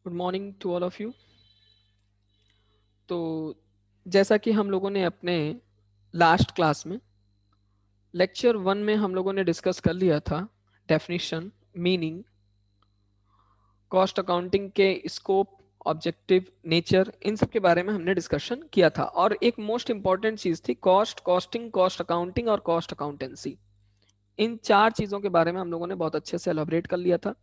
Good morning to all of you. तो जैसा कि हम लोगों ने अपने लास्ट क्लास में लेक्चर 1 में हम लोगों ने डिस्कस कर लिया था डेफिनेशन, मीनिंग, कॉस्ट अकाउंटिंग के स्कोप, ऑब्जेक्टिव, नेचर, इन सब के बारे में हमने डिस्कशन किया था। और एक मोस्ट इंपॉर्टेंट चीज थी कॉस्ट, कॉस्टिंग, कॉस्ट अकाउंटिंग और कॉस्ट अकाउंटेंसी। इन चार चीजों के बारे में हम लोगों ने बहुत अच्छे से एलाबरेट कर लिया था।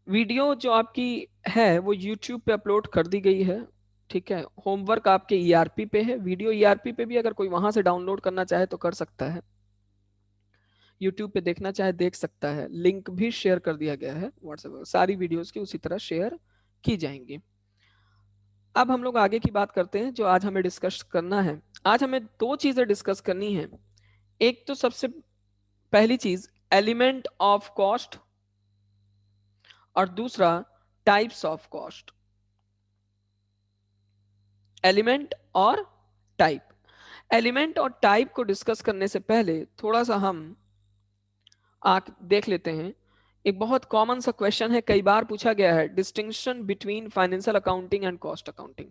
वीडियो जो आपकी है वो यूट्यूब पे अपलोड कर दी गई है। ठीक है, होमवर्क आपके ईआरपी पे है। वीडियो ईआरपी पे भी अगर कोई वहां से डाउनलोड करना चाहे तो कर सकता है, यूट्यूब पे देखना चाहे देख सकता है। लिंक भी शेयर कर दिया गया है व्हाट्सएप पर, सारी वीडियोस की उसी तरह शेयर की जाएंगी। अब हम लोग आगे की बात करते हैं जो आज हमें डिस्कस करना है। आज हमें दो चीजें डिस्कस करनी है। एक तो सबसे पहली चीज एलिमेंट ऑफ कॉस्ट, और दूसरा टाइप्स ऑफ कॉस्ट। एलिमेंट और टाइप। एलिमेंट और टाइप को डिस्कस करने से पहले थोड़ा सा हम देख लेते हैं। एक बहुत कॉमन सा क्वेश्चन है, कई बार पूछा गया है, distinction between financial accounting and cost accounting.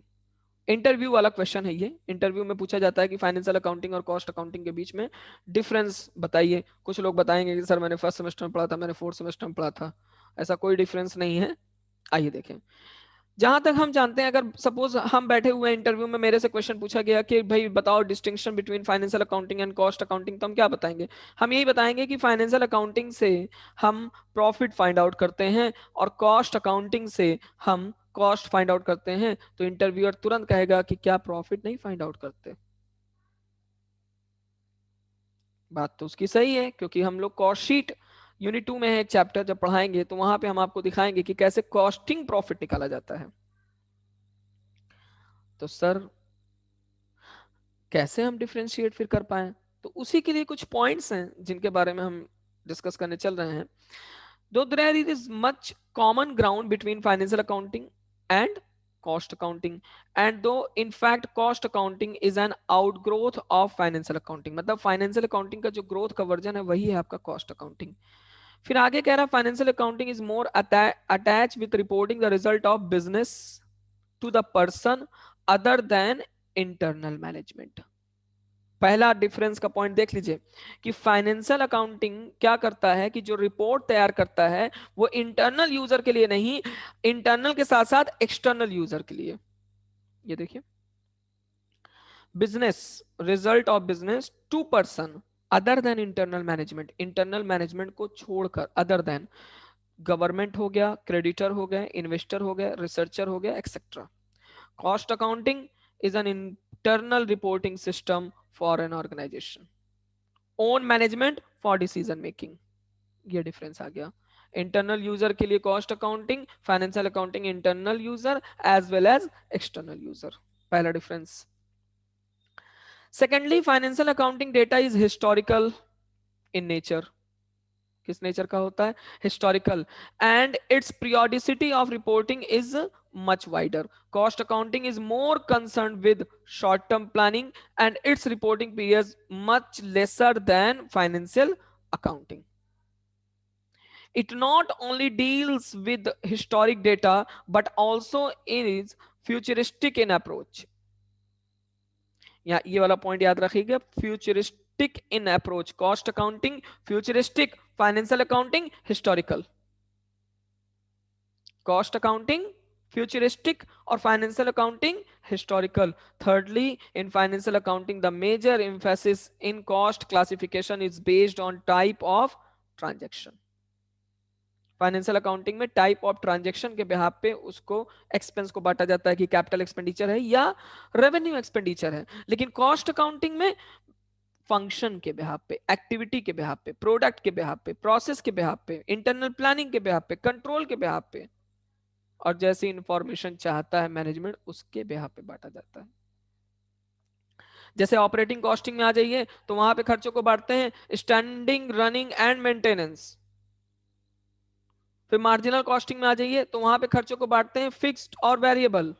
Interview वाला क्वेश्चन है ये। इंटरव्यू में पूछा जाता है कि फाइनेंशियल अकाउंटिंग और कॉस्ट अकाउंटिंग के बीच में डिफरेंस बताइए। कुछ लोग बताएंगे कि सर मैंने फर्स्ट सेमेस्टर में पढ़ा था, मैंने फोर्थ सेमेस्टर में पढ़ा था। ऐसा कोई डिफरेंस नहीं है। आइए देखें। जहां तक हम जानते हैं, अगर सपोज हम बैठे हुए इंटरव्यू में, मेरे से क्वेश्चन पूछा गया कि भाई बताओ distinction between financial accounting and cost accounting, तो हम क्या बताएंगे? हम यही बताएंगे कि फाइनेंशियल अकाउंटिंग से हम प्रॉफिट फाइंड आउट करते हैं और कॉस्ट अकाउंटिंग से हम कॉस्ट फाइंड आउट करते हैं। तो इंटरव्यूअर तुरंत कहेगा कि क्या प्रॉफिट नहीं फाइंड आउट करते? बात तो उसकी सही है, क्योंकि हम लोग कॉस्ट शीट यूनिट 2 में है एक चैप्टर, जब पढ़ाएंगे तो वहां पे हम आपको दिखाएंगे कि कैसे कॉस्टिंग प्रॉफिट निकाला जाता है। तो सर कैसे हम डिफरेंशिएट फिर कर पाए? तो उसी के लिए कुछ पॉइंट्स हैं जिनके बारे में हम डिस्कस करने चल रहे हैं। Though there is much common ground between financial accounting and cost accounting, and though in fact cost accounting is an outgrowth of financial accounting. मतलब फाइनेंशियल अकाउंटिंग का जो ग्रोथ का वर्जन है वही है आपका कॉस्ट अकाउंटिंग। फिर आगे कह रहा है financial accounting is more attach with reporting the result of business to the person other than internal management. पहला डिफरेंस का पॉइंट देख लीजिए कि फाइनेंशियल अकाउंटिंग क्या करता है कि जो रिपोर्ट तैयार करता है वो इंटरनल यूजर के लिए नहीं, इंटरनल के साथ साथ एक्सटर्नल यूजर के लिए। ये देखिए, business, result of business to person other than internal management. Internal management को छोड़कर, अदर देन गवर्नमेंट हो गया, क्रेडिटर हो गए, इन्वेस्टर हो गए, रिसर्चर हो गया, etcetera. Cost accounting is an internal reporting system for an organization. Own management for decision making. ये डिफरेंस आ गया। इंटरनल यूजर के लिए cost accounting, financial accounting internal user as well as external user. पहला difference. Secondly financial accounting data is historical in nature. किस nature का होता है? Historical. And its periodicity of reporting is much wider. Cost accounting is more concerned with short term planning and its reporting periods much lesser than financial accounting. It not only deals with historic data but also is futuristic in approach. या ये वाला point याद रखिएगा, futuristic in approach. Cost accounting futuristic, financial accounting historical. Cost accounting futuristic और financial accounting historical. thirdly, in financial accounting the major emphasis in cost classification is based on type of transaction. Financial accounting में type of transaction के behalf पे उसको expense को बांटा जाता है कि कैपिटल एक्सपेंडिचर है या रेवेन्यू एक्सपेंडिचर है। लेकिन कॉस्ट अकाउंटिंग में फंक्शन के बिहाफ पे, एक्टिविटी के बिहाफ पे, प्रोडक्ट के बिहाफ पे, प्रोसेस के बिहाफ पे, इंटरनल प्लानिंग के बिहाफ पे, कंट्रोल के बिहाफ पे, और जैसी इंफॉर्मेशन चाहता है मैनेजमेंट उसके बिहाफ पे बांटा जाता है। जैसे ऑपरेटिंग कॉस्टिंग में आ जाइए तो वहां पे खर्चों को बांटते हैं स्टैंडिंग, रनिंग एंड मेंटेनेंस। फिर मार्जिनल कॉस्टिंग में आ जाइए तो वहां पे खर्चों को बांटते हैं फिक्स्ड और वेरिएबल।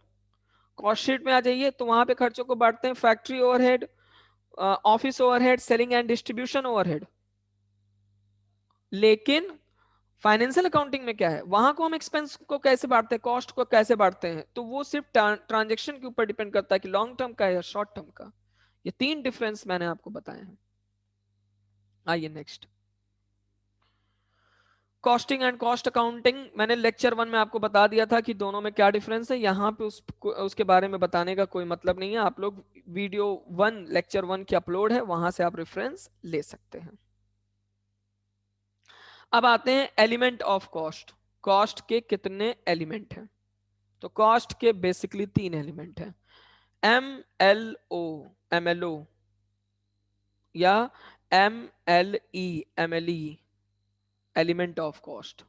कॉस्ट शीट में आ जाइए तो वहां पे खर्चों को बांटते हैं factory overhead, office overhead, selling and distribution overhead. लेकिन फाइनेंशियल अकाउंटिंग में क्या है, वहां को हम एक्सपेंस को कैसे बांटते हैं, कॉस्ट को कैसे बांटते हैं, तो वो सिर्फ ट्रांजेक्शन के ऊपर डिपेंड करता है कि लॉन्ग टर्म का है या शॉर्ट टर्म का। ये तीन डिफरेंस मैंने आपको बताए हैं। आइए next, costing and cost accounting. मैंने लेक्चर 1 में आपको बता दिया था कि दोनों में क्या डिफरेंस है, यहाँ पे उसके बारे में बताने का कोई मतलब नहीं है। आप लोग वीडियो 1 लेक्चर 1 की अपलोड है, वहां से आप रेफरेंस ले सकते हैं। अब आते हैं एलिमेंट ऑफ कॉस्ट। कॉस्ट के कितने एलिमेंट हैं, तो कॉस्ट के बेसिकली 3 एलिमेंट हैं, एम एल ओ या M L E element of cost.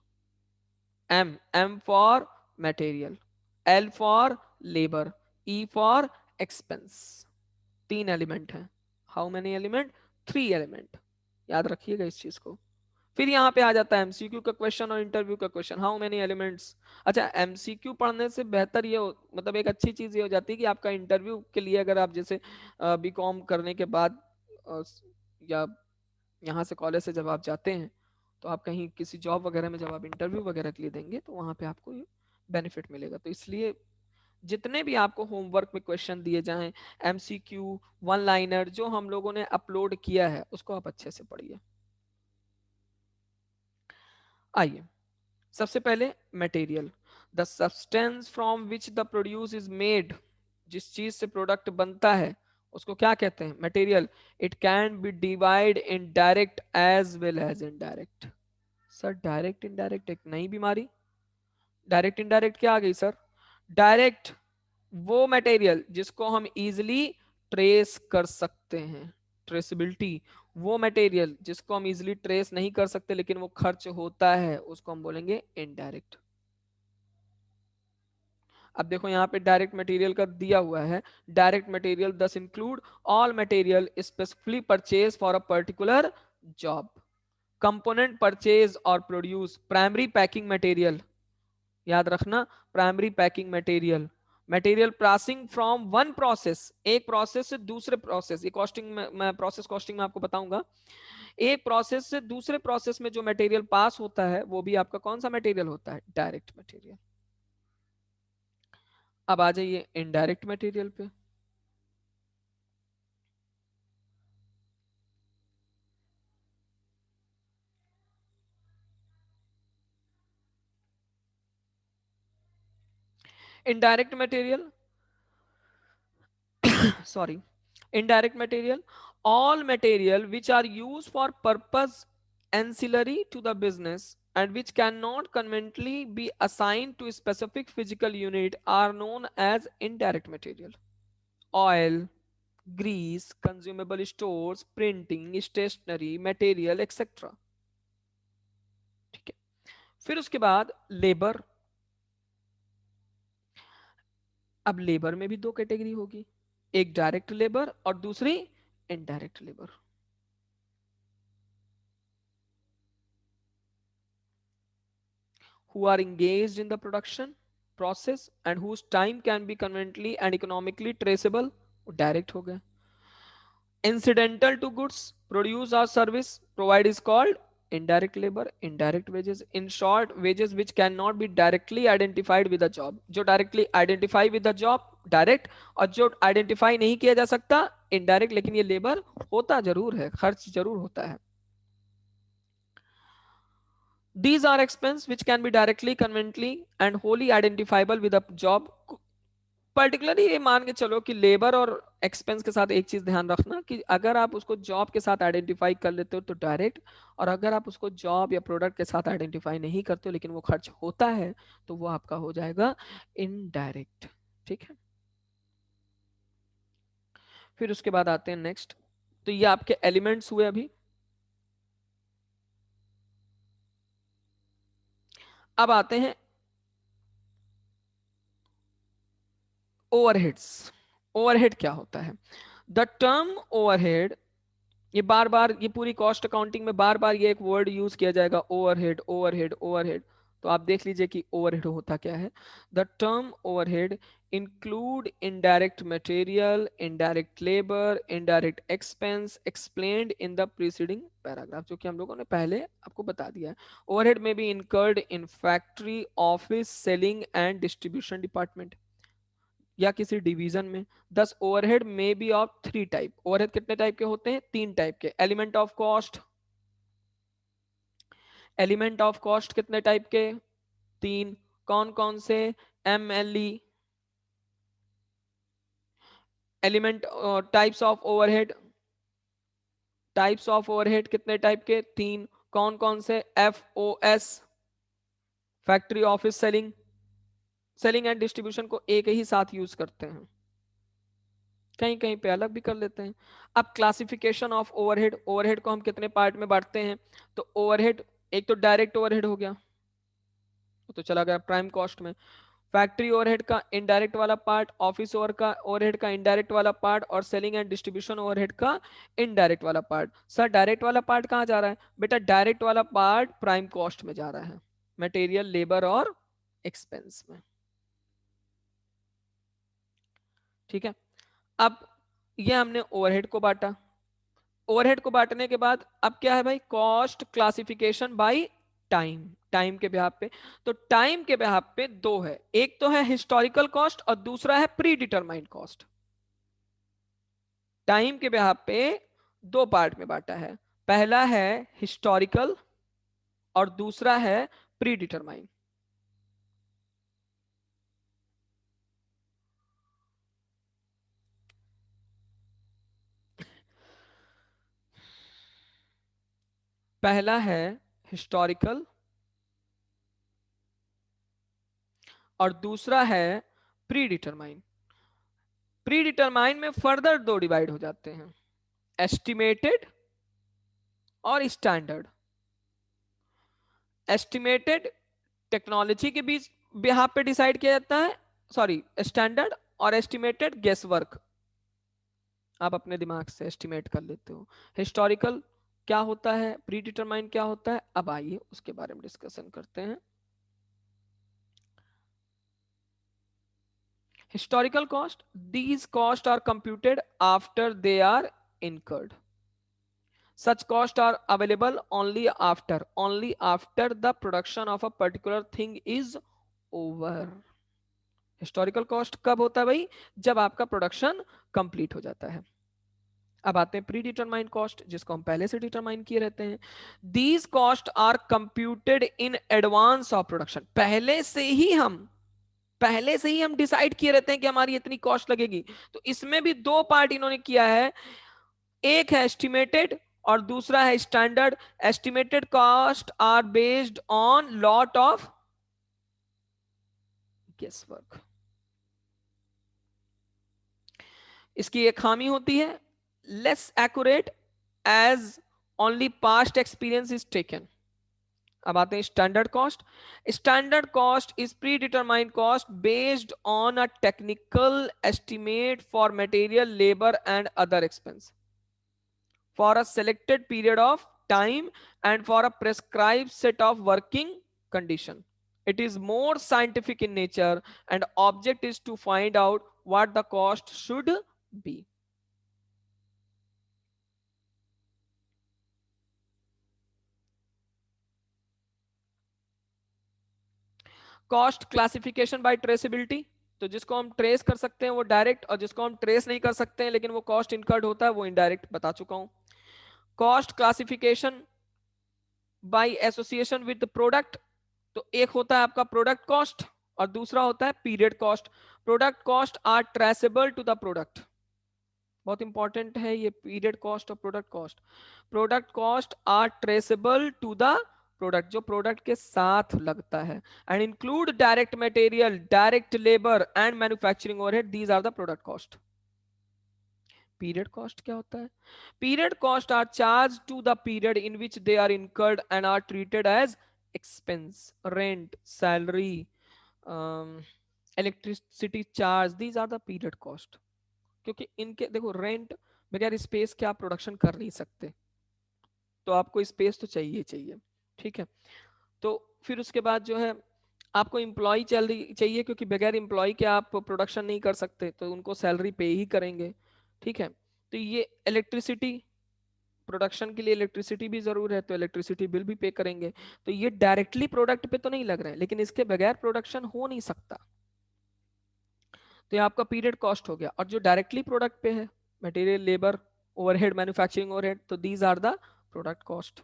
M for material, L for labour, E for expense. 3 element हैं। How many element, 3 element. याद रखिएगा इस चीज को। फिर यहाँ पे आ जाता है एमसीक्यू का क्वेश्चन और इंटरव्यू का क्वेश्चन, हाउ मेनी एलिमेंट्स। अच्छा, एमसीक्यू पढ़ने से बेहतर ये मतलब एक अच्छी चीज ये हो जाती है कि आपका इंटरव्यू के लिए, अगर आप जैसे बीकॉम करने के बाद या यहाँ से कॉलेज से जब आप जाते हैं, तो आप कहीं किसी जॉब वगैरह में जब आप इंटरव्यू वगैरह के लिए देंगे, तो वहाँ पे आपको बेनिफिट मिलेगा। तो इसलिए जितने भी आपको होमवर्क में क्वेश्चन दिए जाएं, एमसीक्यू, वन लाइनर जो हम लोगों ने अपलोड किया है, उसको आप अच्छे से पढ़िए। आइए, सबसे पहले material, the substance from which the produce is made. जिस चीज से प्रोडक्ट बनता है उसको क्या कहते हैं, material. It can be divide in direct as well as indirect. Sir direct indirect एक नई बीमारी, डायरेक्ट इनडायरेक्ट क्या आ गई सर। डायरेक्ट वो मटेरियल जिसको हम इजिली ट्रेस कर सकते हैं, ट्रेसिबिलिटी। वो मटेरियल जिसको हम इजिली ट्रेस नहीं कर सकते लेकिन वो खर्च होता है, उसको हम बोलेंगे इनडायरेक्ट। अब देखो यहाँ पे डायरेक्ट मटेरियल का दिया हुआ है, डायरेक्ट मटेरियल दस include all material specifically purchase for a particular job, component purchase और प्रोड्यूस, प्राइमरी पैकिंग मटेरियल, याद रखना, primary packing material, material passing from one process, एक प्रोसेस से दूसरे प्रोसेस। ये कॉस्टिंग में, मैं प्रोसेस कॉस्टिंग में आपको बताऊंगा। एक प्रोसेस से दूसरे प्रोसेस में जो मटेरियल पास होता है वो भी आपका कौन सा मटेरियल होता है, डायरेक्ट मटेरियल। अब आ जाइए इनडायरेक्ट मटेरियल पे। Indirect material sorry, indirect material, all material which are used for purpose ancillary to the business and which cannot conveniently be assigned to a specific physical unit are known as indirect material. Oil, grease, consumable stores, printing, stationery material, etc. ठीक है, फिर उसके बाद labour. अब labour में भी दो category होगी, एक डायरेक्ट लेबर और दूसरी indirect labour. who are engaged in the production process and whose time can be conveniently and economically traceable, direct हो गए। incidental to goods produce or service provide is called indirect labor, indirect wages, in short wages which cannot be directly identified with the job। जो directly identify with the job direct, और जो identify नहीं किया जा सकता indirect, लेकिन ये labor होता जरूर है, खर्च जरूर होता है। These are expense which can be directly, conveniently and wholly identifiable with a job। Particularly ये मान के चलो कि लेबर और एक्सपेंस के साथ एक चीज ध्यान रखना कि अगर आप उसको जॉब के साथ आइडेंटिफाई कर लेते हो तो डायरेक्ट, और अगर आप उसको जॉब या प्रोडक्ट के साथ आइडेंटिफाई नहीं करते हो लेकिन वो खर्च होता है, तो वो आपका हो जाएगा इनडायरेक्ट। ठीक है, फिर उसके बाद आते हैं नेक्स्ट। तो ये आपके एलिमेंट्स हुए अभी। अब आते हैं ओवरहेड्स। ओवरहेड क्या होता है, द टर्म ओवरहेड, ये बार बार, ये पूरी कॉस्ट अकाउंटिंग में बार बार ये एक वर्ड यूज किया जाएगा, ओवरहेड ओवरहेड ओवरहेड। तो आप देख लीजिए कि ओवरहेड होता क्या है। The term overhead include indirect material, indirect labour, indirect expense explained in the preceding paragraph, जो कि हम लोगों ने पहले आपको बता दिया है। ओवरहेड में be incurred in factory, office, selling and distribution department या किसी डिवीजन में। दस ओवरहेड में be of three type. Overhead कितने टाइप के होते हैं? तीन टाइप के। Element of cost, element of cost कितने टाइप के? तीन। कौन कौन से? MLE। Element types of overhead, types of overhead कितने टाइप के? तीन। कौन कौन से? FOS, factory, office, selling. Selling and distribution को एक ही साथ यूज करते हैं, कहीं कहीं पे अलग भी कर लेते हैं। अब क्लासिफिकेशन ऑफ ओवरहेड, ओवरहेड को हम कितने पार्ट में बांटते हैं? तो ओवरहेड, एक तो डायरेक्ट ओवरहेड हो गया, तो चला गया प्राइम कॉस्ट में। फैक्ट्री ओवरहेड का इनडायरेक्ट वाला पार्ट, ऑफिस ओवर का ओवरहेड का इनडायरेक्ट वाला पार्ट, और सेलिंग एंड डिस्ट्रीब्यूशन ओवरहेड का इनडायरेक्ट वाला पार्ट। सर डायरेक्ट वाला पार्ट कहाँ जा रहा है? बेटा डायरेक्ट वाला पार्ट प्राइम कॉस्ट में जा रहा है, मटेरियल, लेबर और एक्सपेंस में। ठीक है। अब ये हमने ओवरहेड को बांटा। ओवरहेड को बांटने के बाद अब क्या है भाई? Cost classification by time, time के बिहाफ पे। तो टाइम के बिहाफ पे दो है, एक तो है हिस्टोरिकल कॉस्ट और दूसरा है प्री डिटरमाइंड कॉस्ट। टाइम के बिहाफ पे दो पार्ट में बांटा है, पहला है हिस्टोरिकल और दूसरा है प्री डिटरमाइंड। पहला है हिस्टोरिकल और दूसरा है प्री डिटरमाइंड। प्री डिटरमाइंड में फर्दर दो डिवाइड हो जाते हैं, एस्टिमेटेड और स्टैंडर्ड। एस्टिमेटेड टेक्नोलॉजी के बीच बिहाफ पे डिसाइड किया जाता है, सॉरी स्टैंडर्ड, और एस्टिमेटेड गेस वर्क, आप अपने दिमाग से एस्टिमेट कर लेते हो। हिस्टोरिकल क्या होता है, प्री डिटरमाइंड क्या होता है, अब आइए उसके बारे में डिस्कशन करते हैं। Historical cost, these cost are computed after they are incurred. Such costs are available only after the production of a particular thing is over. Historical cost कब होता है भाई? जब आपका प्रोडक्शन कंप्लीट हो जाता है। अब आते हैं प्री डिटरमाइंड कॉस्ट, जिसको हम पहले से डिटरमाइन किए रहते हैं। These cost are computed in advance of production, पहले से ही हम डिसाइड किए रहते हैं कि हमारी इतनी कॉस्ट लगेगी। तो इसमें भी दो पार्ट इन्होंने किया है, एक है एस्टिमेटेड और दूसरा है standard. Estimated cost are based on lot of guess work. इसकी एक खामी होती है, less accurate as only past experience is taken. अब आते हैं standard cost. Standard cost is predetermined cost based on a technical estimate for material, labour and other expense for a selected period of time and for a prescribed set of working condition. It is more scientific in nature and object is to find out what the cost should be. Cost classification bye traceability, तो जिसको हम trace कर सकते हैं वो direct, और जिसको हम ट्रेस नहीं कर सकते हैं लेकिन वो कॉस्ट इनकर्ड होता है वो इनडायरेक्ट, बता चुका हूं। Cost classification bye association with product, तो एक होता है आपका प्रोडक्ट कॉस्ट और दूसरा होता है period cost. Product cost are traceable to the product, बहुत इंपॉर्टेंट है ये पीरियड कॉस्ट और product cost. Product cost are traceable to the product, जो प्रोडक्ट के साथ लगता है, and include direct material, direct labour and manufacturing overhead, these are the product cost. Period cost क्या होता है? Period cost are charge to the period in which they are incurred and are treated as expense, rent, salary, electricity charge, these are the period cost। क्योंकि इनके देखो rent बगैर space के आप production कर नहीं सकते, तो आपको स्पेस तो चाहिए चाहिए। ठीक है, तो फिर उसके बाद जो है आपको एम्प्लॉय चाहिए, क्योंकि बगैर एम्प्लॉय के आप प्रोडक्शन नहीं कर सकते, तो उनको सैलरी पे ही करेंगे। ठीक है, तो ये इलेक्ट्रिसिटी, प्रोडक्शन के लिए इलेक्ट्रिसिटी भी जरूर है, तो इलेक्ट्रिसिटी बिल भी पे करेंगे। तो ये डायरेक्टली प्रोडक्ट पे तो नहीं लग रहे हैं, लेकिन इसके बगैर प्रोडक्शन हो नहीं सकता, तो ये आपका पीरियड कॉस्ट हो गया। और जो डायरेक्टली प्रोडक्ट पे है, material, labour, overhead, manufacturing overhead, तो these are the product cost.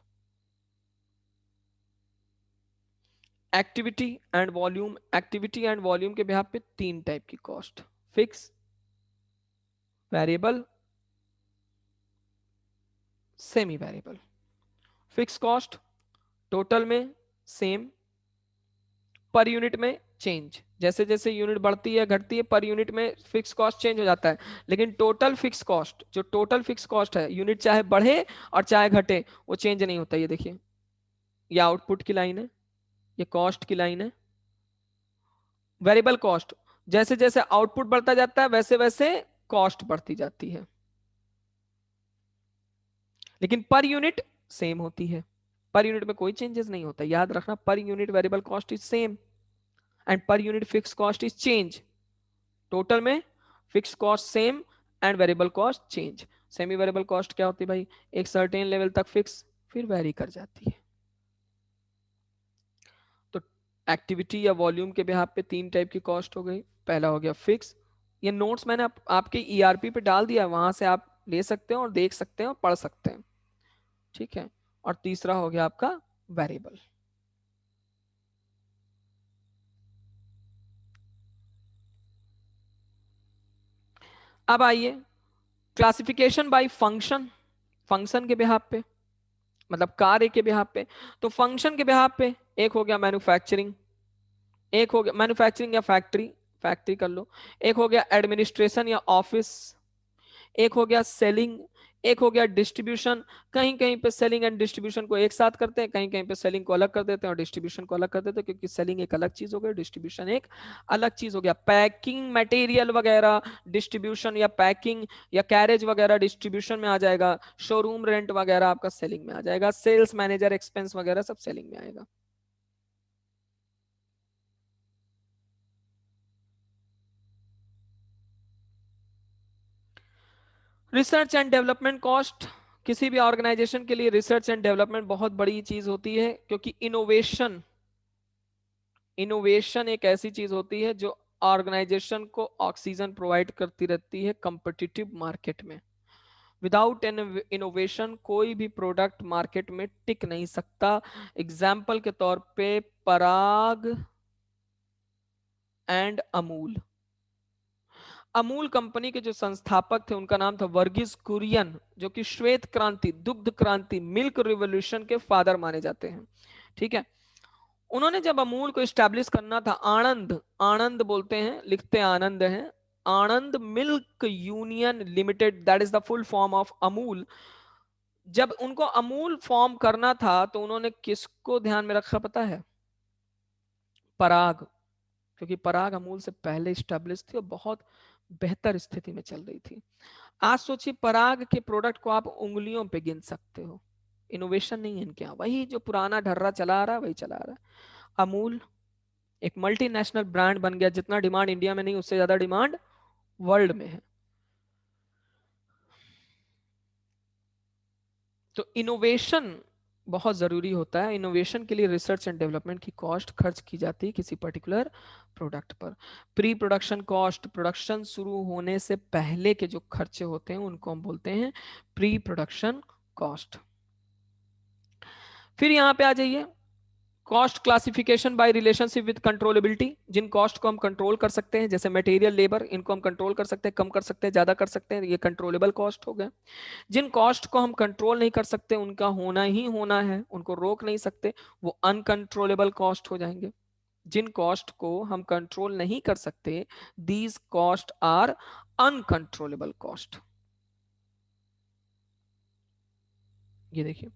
Activity and volume, activity and volume के बिहाफ पे तीन टाइप की cost, fix, variable, semi variable. Fix cost total में सेम, पर यूनिट में change, जैसे जैसे यूनिट बढ़ती है घटती है पर यूनिट में फिक्स कॉस्ट चेंज हो जाता है। लेकिन टोटल फिक्स कॉस्ट, जो टोटल फिक्स कॉस्ट है, यूनिट चाहे बढ़े और चाहे घटे, वो चेंज नहीं होता। ये देखिए, ये आउटपुट की लाइन है, ये कॉस्ट की लाइन है। वेरिएबल कॉस्ट, जैसे जैसे आउटपुट बढ़ता जाता है वैसे वैसे कॉस्ट बढ़ती जाती है, लेकिन पर यूनिट सेम होती है, पर यूनिट में कोई चेंजेस नहीं होता। याद रखना, per unit variable cost is same and per unit fix cost is change. Total में fix cost same and variable cost change. Semi variable cost क्या होती है भाई, एक सर्टेन लेवल तक फिक्स, फिर वेरी कर जाती है। तो एक्टिविटी या वॉल्यूम के बिहाफ पे तीन टाइप की कॉस्ट हो गई। पहला हो गया फिक्स, ये नोट्स मैंने आपके ईआरपी पे डाल दिया, वहां से आप ले सकते हैं और देख सकते हैं और पढ़ सकते हैं। ठीक है, और तीसरा हो गया आपका वेरिएबल। अब आइए क्लासिफिकेशन बाय फंक्शन, फंक्शन के बिहाफ पे, मतलब कार्य के बिहाफ पे। तो फंक्शन के बिहाफ पे एक हो गया मैन्युफैक्चरिंग, एक हो गया मैन्युफैक्चरिंग या फैक्ट्री, फैक्ट्री कर लो, एक हो गया एडमिनिस्ट्रेशन या ऑफिस, एक हो गया सेलिंग, एक हो गया डिस्ट्रीब्यूशन। कहीं कहीं पे सेलिंग एंड डिस्ट्रीब्यूशन को एक साथ करते हैं, कहीं कहीं पे सेलिंग को अलग कर देते हैं और डिस्ट्रीब्यूशन को अलग कर देते हैं, क्योंकि सेलिंग एक अलग चीज हो गई, डिस्ट्रीब्यूशन एक अलग चीज हो गया। पैकिंग मटेरियल वगैरह डिस्ट्रीब्यूशन या पैकिंग या कैरेज वगैरह डिस्ट्रीब्यूशन में आ जाएगा, शोरूम रेंट वगैरह आपका सेलिंग में आ जाएगा, सेल्स मैनेजर एक्सपेंस वगैरह सब सेलिंग में आएगा। रिसर्च एंड डेवलपमेंट कॉस्ट, किसी भी ऑर्गेनाइजेशन के लिए रिसर्च एंड डेवलपमेंट बहुत बड़ी चीज होती है, क्योंकि इनोवेशन, इनोवेशन एक ऐसी चीज होती है जो ऑर्गेनाइजेशन को ऑक्सीजन प्रोवाइड करती रहती है कॉम्पिटिटिव मार्केट में। विदाउट इनोवेशन कोई भी प्रोडक्ट मार्केट में टिक नहीं सकता। एग्जाम्पल के तौर पे पराग एंड अमूल, अमूल कंपनी के जो संस्थापक थे उनका नाम था वर्गीस कुरियन, जो कि श्वेत क्रांति, दुग्ध क्रांति, मिल्क रिवोल्यूशन के फादर माने जाते हैं। ठीक है, उन्होंने जब अमूल को स्टैब्लिश करना था, आनंद, आनंद बोलते हैं, लिखते आनंद हैं, Anand milk union limited, that is the full form of Amul. जब उनको अमूल फॉर्म करना था तो उन्होंने किसको ध्यान में रखा पता है, पराग, क्योंकि पराग अमूल से पहले स्टैब्लिश थी और बहुत बेहतर स्थिति में चल रही थी। आज सोचिए, पराग के प्रोडक्ट को आप उंगलियों पे गिन सकते हो, इनोवेशन नहीं है इनके यहाँ, वही जो पुराना ढर्रा चला आ रहा है वही चला आ रहा है। अमूल एक मल्टीनेशनल ब्रांड बन गया, जितना डिमांड इंडिया में नहीं उससे ज्यादा डिमांड वर्ल्ड में है। तो इनोवेशन बहुत जरूरी होता है, इनोवेशन के लिए रिसर्च एंड डेवलपमेंट की कॉस्ट खर्च की जाती है किसी पर्टिकुलर प्रोडक्ट पर। प्री प्रोडक्शन कॉस्ट, प्रोडक्शन शुरू होने से पहले के जो खर्चे होते हैं उनको हम बोलते हैं प्री प्रोडक्शन कॉस्ट। फिर यहां पे आ जाइए, cost classification by relationship with controllability. जिन कॉस्ट को हम कंट्रोल कर सकते हैं, जैसे मटेरियल, लेबर, इनको हम कंट्रोल कर सकते हैं, कम कर सकते हैं, ज्यादा कर सकते हैं, ये कंट्रोलेबल कॉस्ट हो गए। जिन कॉस्ट को हम कंट्रोल नहीं कर सकते, उनका होना ही होना है, उनको रोक नहीं सकते, वो अनकंट्रोलेबल कॉस्ट हो जाएंगे। जिन कॉस्ट को हम कंट्रोल नहीं कर सकते, these cost are uncontrollable cost. ये देखिए,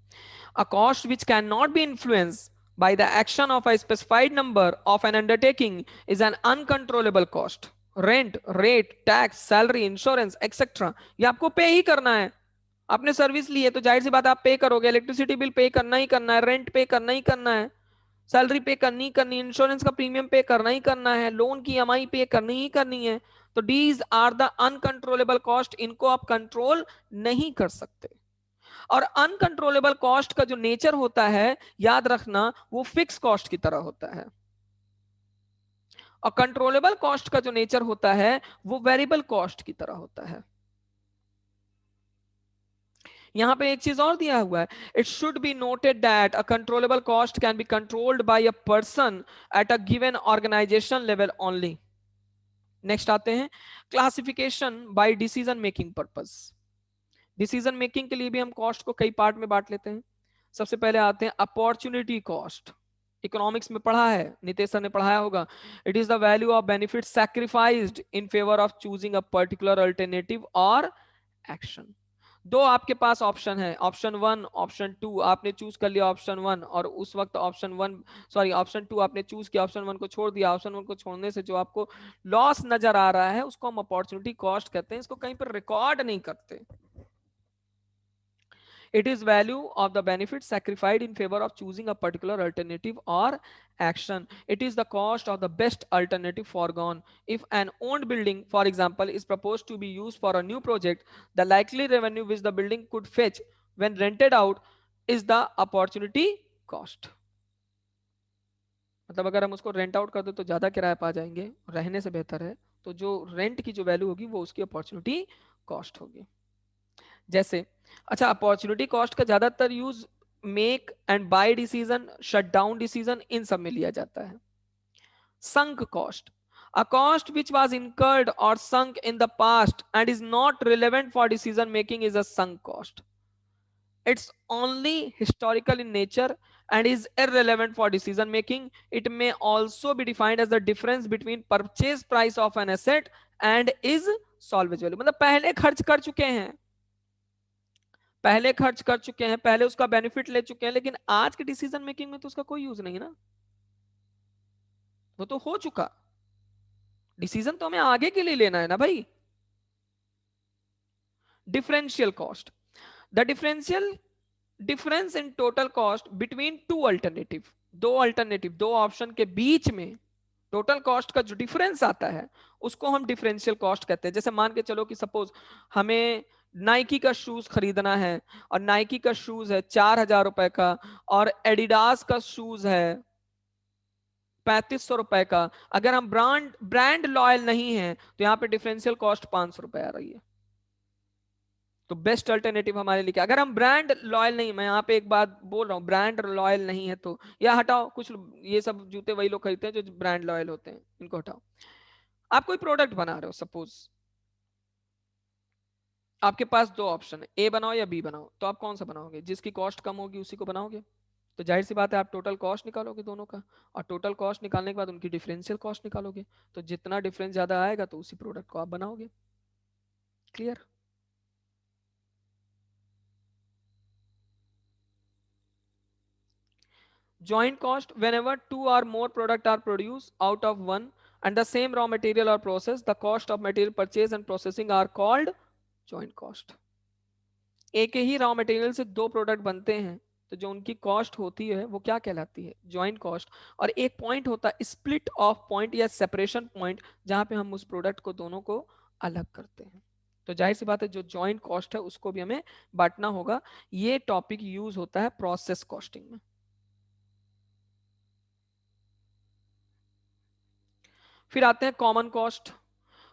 a cost which cannot be influenced by the action of a specified number of an undertaking is an uncontrollable cost. Rent, rate, tax, salary, insurance etcetera, ये आपको पे ही करना है। आपने service ली है तो जाहिर सी बात आप पे करोगे, इलेक्ट्रिसिटी बिल पे करना ही करना है, रेंट पे करना ही करना है। सैलरी पे करनी करनी, इंश्योरेंस का प्रीमियम पे करना ही करना है, लोन की ईएमआई पे करनी ही करनी है। तो these are the uncontrollable cost, इनको आप कंट्रोल नहीं कर सकते। और अनकंट्रोलेबल कॉस्ट का जो नेचर होता है, याद रखना, वो फिक्स कॉस्ट की तरह होता है। और कंट्रोलेबल कॉस्ट का जो नेचर होता है वो वेरिएबल कॉस्ट की तरह होता है। यहां पे एक चीज और दिया हुआ है, it should be noted that a controllable cost can be controlled by a person at a given organisation level only. Next आते हैं classification by decision making purpose. Decision making के लिए भी हम कॉस्ट को कई पार्ट में बांट लेते हैं। सबसे पहले आते हैं अपॉर्चुनिटी कॉस्ट। इकोनॉमिक्स में पढ़ा है, नितेश सर ने पढ़ाया होगा। It is the value of benefit sacrificed in favour of choosing a particular alternative और एक्शन। दो आपके पास ऑप्शन है, ऑप्शन वन ऑप्शन टू, आपने चूज कर लिया ऑप्शन वन, और उस वक्त ऑप्शन टू आपने चूज किया, ऑप्शन वन को छोड़ दिया। ऑप्शन वन को छोड़ने से जो आपको लॉस नजर आ रहा है उसको हम अपॉर्चुनिटी कॉस्ट कहते हैं। इसको कहीं पर रिकॉर्ड नहीं करते। It is value of the benefit sacrificed in favor of choosing a particular alternative or action. It is the cost of the best alternative foregone. If an owned building, for example, is proposed to be used for a new project, the likely revenue which the building could fetch when rented out is the opportunity cost. मतलब अगर हम उसको rent out कर दे तो ज्यादा किराया पा जाएंगे, रहने से बेहतर है तो जो रेंट की जो वैल्यू होगी वो उसकी अपॉर्चुनिटी कॉस्ट होगी। जैसे अच्छा, अपॉर्चुनिटी कॉस्ट का ज्यादातर use make and buy decision, shut down decision, इन सब में लिया जाता है। sunk cost, a cost which was incurred or sunk in the past and is not relevant for decision making is a sunk cost. It's only historical in nature and is irrelevant for decision making. It may also be defined as the difference between purchase price of an asset and is salvageable. मतलब पहले खर्च कर चुके हैं, पहले उसका benefit ले चुके हैं, लेकिन आज के डिसीजन मेकिंग में तो उसका कोई यूज नहीं ना, वो तो हो चुका। डिसीजन तो हमें आगे के लिए लेना है ना भाई। Differential cost, the differential difference in total cost between two alternative, दो ऑप्शन के बीच में टोटल कॉस्ट का जो डिफरेंस आता है उसको हम डिफरेंशियल कॉस्ट कहते हैं। जैसे मान के चलो कि सपोज हमें नाइकी का शूज खरीदना है, और नाइकी का शूज है 4,000 रुपए का, और एडिडास का शूज है 3,500 रुपए का। अगर हम ब्रांड लॉयल नहीं है तो यहाँ पे डिफरेंशियल कॉस्ट 500 रुपए आ रही है। तो बेस्ट अल्टरनेटिव हमारे लिए क्या, अगर हम ब्रांड लॉयल नहीं, मैं यहाँ पे एक बात बोल रहा हूँ, ब्रांड लॉयल नहीं है तो, या हटाओ, कुछ ये सब जूते वही लोग खरीदते हैं जो ब्रांड लॉयल होते हैं, इनको हटाओ। आप कोई प्रोडक्ट बना रहे हो, सपोज आपके पास दो ऑप्शन है, ए बनाओ या बी बनाओ, तो आप कौन सा बनाओगे? जिसकी कॉस्ट कम होगी उसी को बनाओगे। तो जाहिर सी बात है आप टोटल कॉस्ट निकालोगे दोनों का, और टोटल कॉस्ट निकालने के बाद उनकी डिफरेंशियल कॉस्ट निकालोगे। तो जितना डिफरेंस ज्यादा आएगा तो उसी प्रोडक्ट को आप बनाओगे। Clear? Joint cost, whenever two or more products are produced out of one and the same raw material or process, the cost of material purchase and processing are called joint cost. एक ही raw material से दो product बनते हैं तो जो उनकी cost होती है वो क्या कहलाती है? Joint cost. और एक पॉइंट होता है स्प्लिट ऑफ पॉइंट या सेपरेशन पॉइंट, जहां पे हम उस प्रोडक्ट को दोनों को अलग करते हैं। तो जाहिर सी बात है जो जॉइंट कॉस्ट है उसको भी हमें बांटना होगा। ये टॉपिक यूज होता है प्रोसेस कॉस्टिंग में। फिर आते हैं common cost.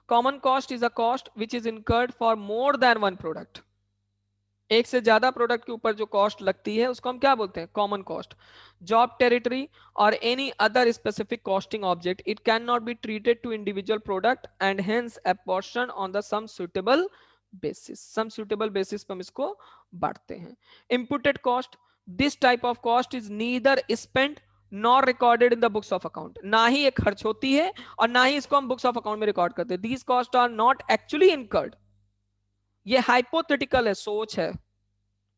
Common cost is a cost which is incurred for more than one product. एक से ज्यादा प्रोडक्ट के ऊपर जो कॉस्ट लगती है उसको हम क्या बोलते हैं? Common cost. जॉब टेरिटरी और any other specific costing object, it can not be treated to individual product and hence apportion on the some suitable basis. Some suitable basis पर हम इसको बांटते हैं। Imputed cost, this type of cost is neither spent not recorded in the books of account. ना ही एक खर्च होती है और ना ही इसको हम बुक्स ऑफ अकाउंट में रिकॉर्ड करते हैं। These cost are not actually incurred, ये हाइपोथेटिकल है, सोच है,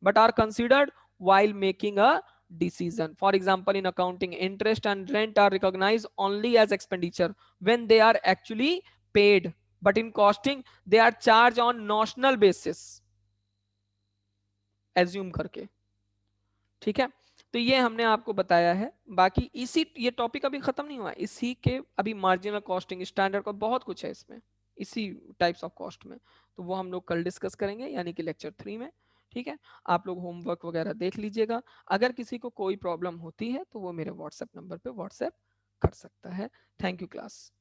but are considered while making a decision. For example, in accounting, interest and rent are recognized only as expenditure when they are actually paid, but in costing they are charged on notional basis, assume करके। ठीक है, तो ये हमने आपको बताया है। बाकी इसी ये टॉपिक अभी खत्म नहीं हुआ, इसी के अभी मार्जिनल कॉस्टिंग, स्टैंडर्ड का बहुत कुछ है इसमें, इसी टाइप्स ऑफ कॉस्ट में। तो वो हम लोग कल डिस्कस करेंगे, यानी कि लेक्चर 3 में। ठीक है, आप लोग होमवर्क वगैरह देख लीजिएगा। अगर किसी को कोई प्रॉब्लम होती है तो वो मेरे व्हाट्सएप नंबर पे व्हाट्सएप कर सकता है। Thank you class.